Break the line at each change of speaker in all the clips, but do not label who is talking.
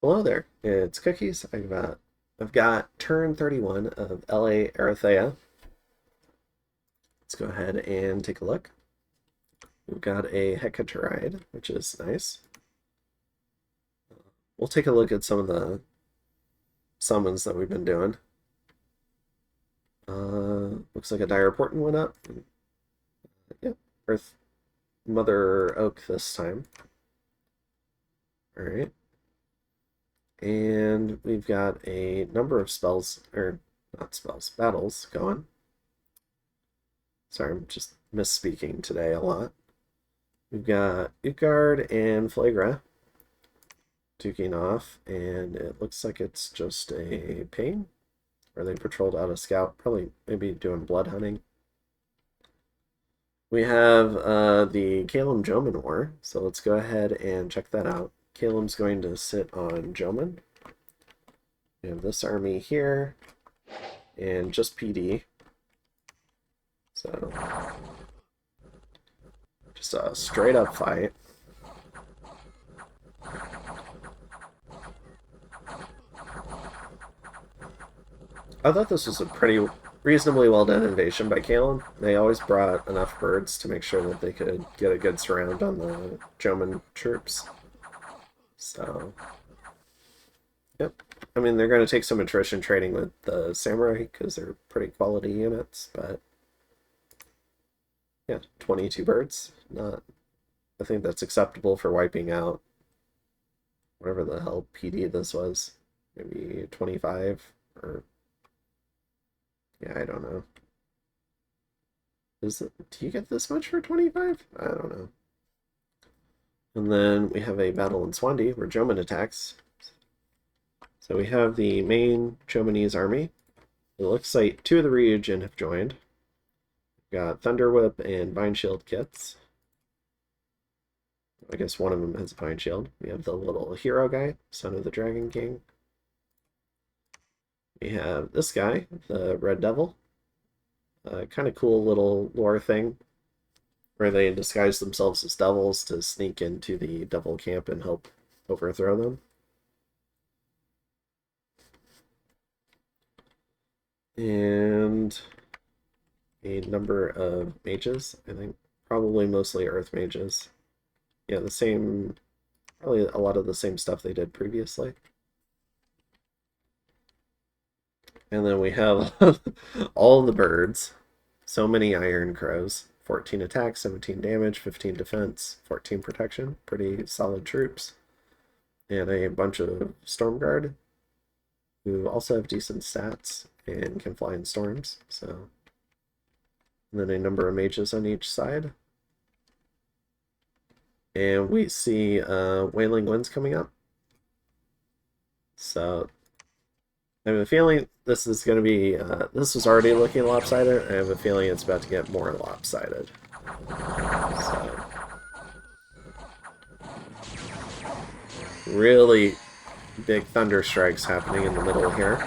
Hello there, it's Cookies. I've got turn 31 of LA Erytheia. Let's go ahead and take a look. We've got a Hecateride, which is nice. We'll take a look at some of the summons that we've been doing. Looks like a Dire Portent went up. Yep, Earth Mother Oak this time. Alright. And we've got a number of spells, or not spells, battles going. Sorry, I'm just misspeaking today a lot. We've got Utgard and Flagra duking off, and it looks like it's just a pain. Or they patrolled out a scout, probably maybe doing blood hunting. We have the Caelum Jomon War, so let's go ahead and check that out. Caelum's going to sit on Jomon. We have this army here, and just PD. So, just a straight up fight. I thought this was a pretty reasonably well done invasion by Caelum. They always brought enough birds to make sure that they could get a good surround on the Jomon troops. So, yep. I mean, they're going to take some attrition trading with the Samurai because they're pretty quality units, but yeah, 22 birds. I think that's acceptable for wiping out whatever the hell PD this was. Maybe 25 or yeah, I don't know. Do you get this much for 25? I don't know. And then we have a battle in Swandi where Jomon attacks. So we have the main Jomonese army. It looks like two of the Ryujin have joined. We've got Thunder Whip and Vine Shield kits. I guess one of them has a Vine Shield. We have the little hero guy, Son of the Dragon King. We have this guy, the Red Devil. Kind of cool little lore thing where they disguise themselves as devils to sneak into the devil camp and help overthrow them. And a number of mages, I think probably mostly earth mages. Yeah, the same, probably a lot of the same stuff they did previously. And then we have all the birds. So many Iron Crows. 14 attack, 17 damage, 15 defense, 14 protection. Pretty solid troops. And a bunch of Stormguard, who also have decent stats and can fly in storms. So, and then a number of mages on each side. And we see Wailing Winds coming up. So I have a feeling this is going to be, this was already looking lopsided. I have a feeling it's about to get more lopsided. So, really big thunder strikes happening in the middle here.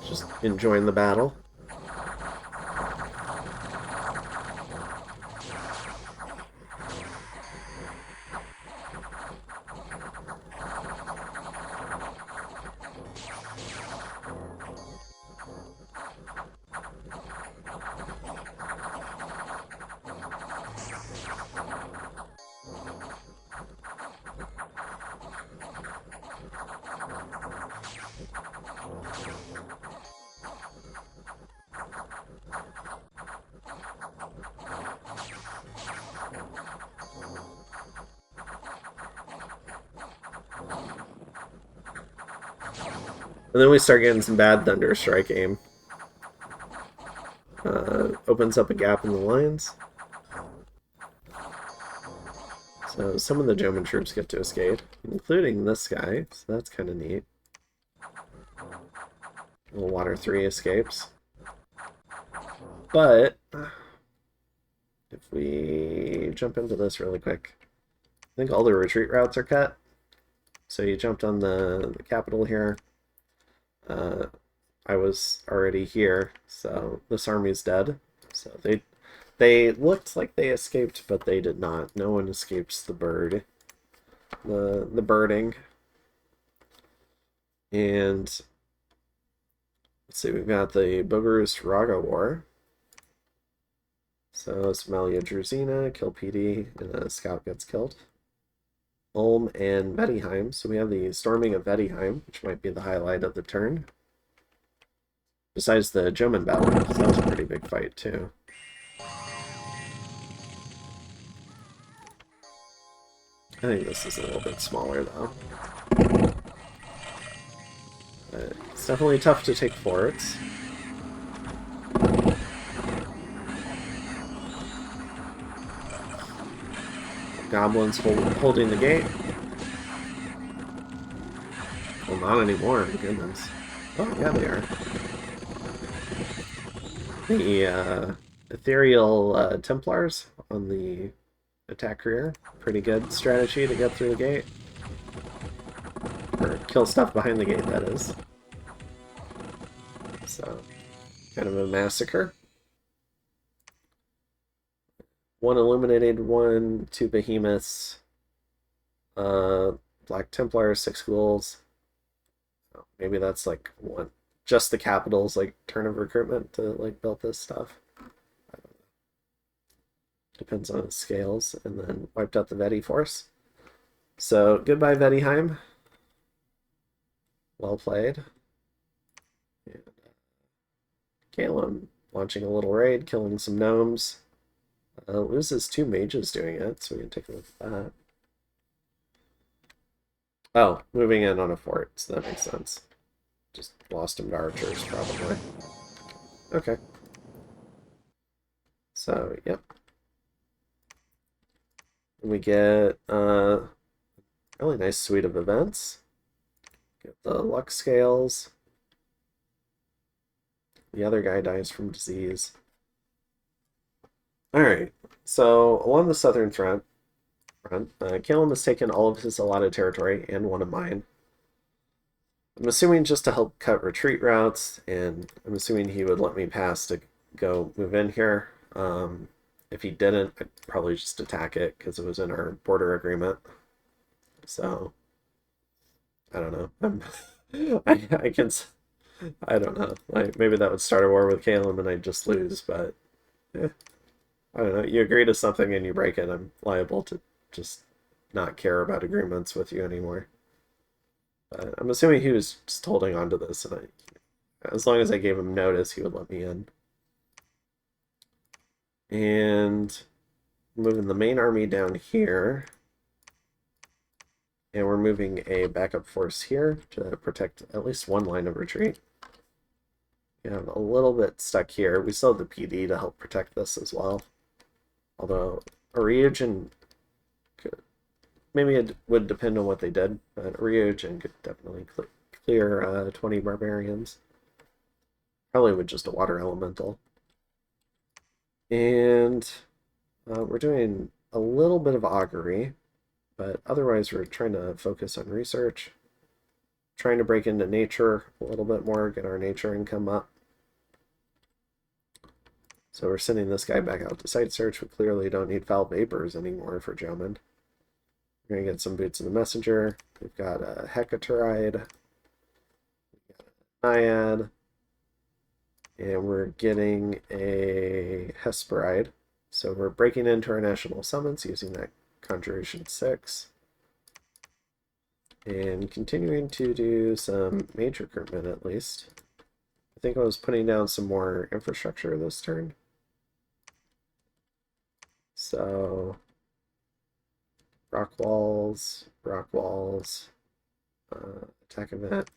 Just enjoying the battle. And then we start getting some bad Thunder Strike aim. Opens up a gap in the lines. So some of the Jomon troops get to escape, including this guy, so that's kind of neat. Little Water 3 escapes. But if we jump into this really quick, I think all the retreat routes are cut. So you jumped on the capital here. I was already here, so this army's dead. So they looked like they escaped, but they did not. No one escapes the bird. The birding. And let's see, we've got the Bogaroost Raga War. So Smelia Druzina, kill PD, and a scout gets killed. Ulm and Vettiheim. So we have the storming of Vettiheim, which might be the highlight of the turn. Besides the Jomon battle, because that was a pretty big fight too. I think this is a little bit smaller though. It's definitely tough to take forts. Goblins holding the gate. Well, not anymore, goodness. Oh, yeah, they are. The Ethereal Templars on the attack rear. Pretty good strategy to get through the gate. Or kill stuff behind the gate, that is. So, kind of a massacre. One Illuminated, two Behemoths, Black Templar, 6 ghouls. Oh, maybe that's like one, just the capitals, like turn of recruitment to like build this stuff. I don't know. Depends on the scales. And then wiped out the Vetti force. So goodbye Vettiheim. Well played. And Caelum launching a little raid, killing some gnomes. Loses 2 mages doing it, so we can take a look at that. Oh, moving in on a fort, so that makes sense. Just lost him to archers, probably. Okay. So, yep. And we get a really nice suite of events. Get the luck scales. The other guy dies from disease. Alright, so along the southern front, Caelum has taken all of his allotted territory and one of mine. I'm assuming just to help cut retreat routes, and I'm assuming he would let me pass to go move in here. If he didn't, I'd probably just attack it because it was in our border agreement. So, I don't know. I can, I don't know. Like, maybe that would start a war with Caelum and I'd just lose, but I don't know. You agree to something and you break it, I'm liable to just not care about agreements with you anymore. But I'm assuming he was just holding on to this, and as long as I gave him notice, he would let me in. And moving the main army down here. And we're moving a backup force here to protect at least one line of retreat. We have a little bit stuck here. We still have the PD to help protect this as well. Although Erytheia could, maybe it would depend on what they did, but Erytheia could definitely clear 20 barbarians. Probably with just a water elemental. And we're doing a little bit of augury, but otherwise we're trying to focus on research. Trying to break into nature a little bit more, get our nature income up. So we're sending this guy back out to site search. We clearly don't need foul vapors anymore for Jomon. We're going to get some boots of the messenger. We've got a Hecatoride, Naiad, and we're getting a Hesperide. So we're breaking into our national summons using that Conjuration 6. And continuing to do some mage recruitment at least. I think I was putting down some more infrastructure this turn. So, rock walls, attack event.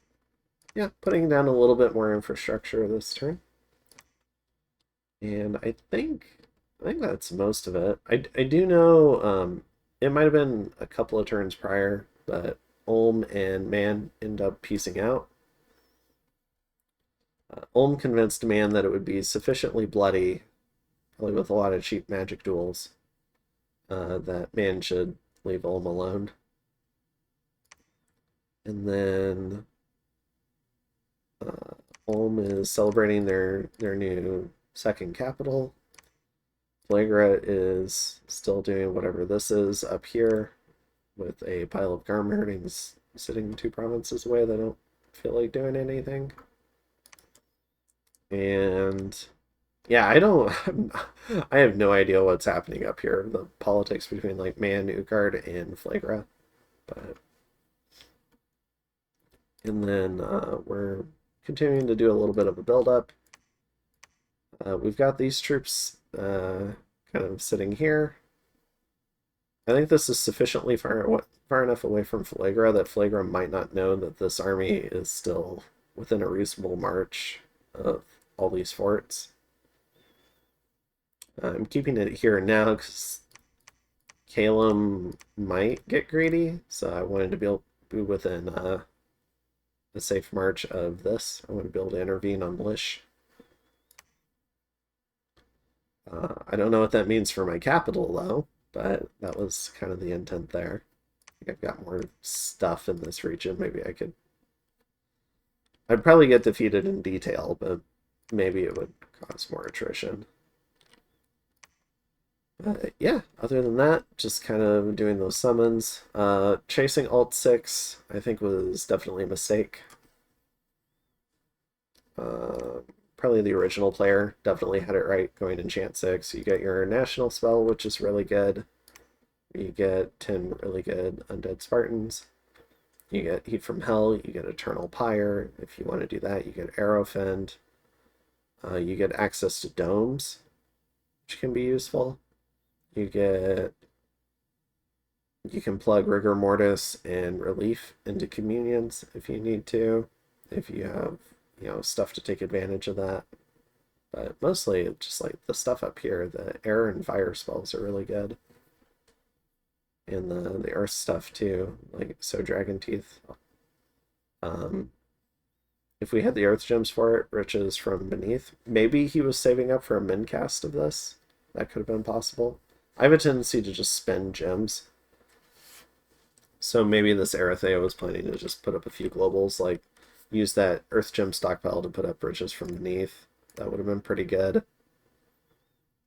Yeah, putting down a little bit more infrastructure this turn. And I think that's most of it. I do know it might have been a couple of turns prior, but Ulm and Man end up piecing out. Ulm convinced Man that it would be sufficiently bloody, probably with a lot of cheap magic duels, that Man should leave Ulm alone. And then Ulm is celebrating their new second capital. Flagra is still doing whatever this is up here with a pile of Garm herdings sitting 2 provinces away that don't feel like doing anything. And yeah, I don't I have no idea what's happening up here. The politics between like Man, Utgard, and Flagra. But and then we're continuing to do a little bit of a build-up. We've got these troops kind of sitting here. I think this is sufficiently far enough away from Flagra that Flagra might not know that this army is still within a reasonable march of all these forts. I'm keeping it here now because Caelum might get greedy, so I wanted to be within a safe march of this. I want to be able to intervene on Lish. I don't know what that means for my capital, though, but that was kind of the intent there. I think I've got more stuff in this region. Maybe I'd probably get defeated in detail, but maybe it would cause more attrition. Yeah, other than that, just kind of doing those summons. Chasing Alt 6, I think, was definitely a mistake. Probably the original player definitely had it right going enchant 6. You get your national spell, which is really good. You get 10 really good undead Spartans. You get Heat from Hell, you get Eternal Pyre. If you want to do that, you get Arrowfend. You get access to domes, which can be useful. You can plug Rigor Mortis and Relief into Communions if you need to, if you have, stuff to take advantage of that. But mostly just like the stuff up here, the air and fire spells are really good. And the earth stuff too, like so Dragon Teeth. If we had the earth gems for it, Riches from Beneath, maybe he was saving up for a min cast of this. That could have been possible. I have a tendency to just spend gems. So maybe this Erytheia was planning to just put up a few globals, like use that Earth Gem stockpile to put up Riches from Beneath. That would have been pretty good.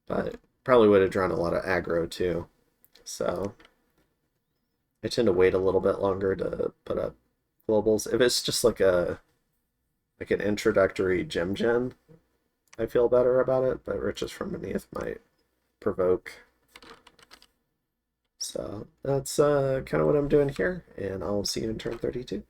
But probably would have drawn a lot of aggro too. So I tend to wait a little bit longer to put up globals. If it's just like an introductory gem gen, I feel better about it, but Riches from Beneath might provoke. So that's kind of what I'm doing here, and I'll see you in turn 32.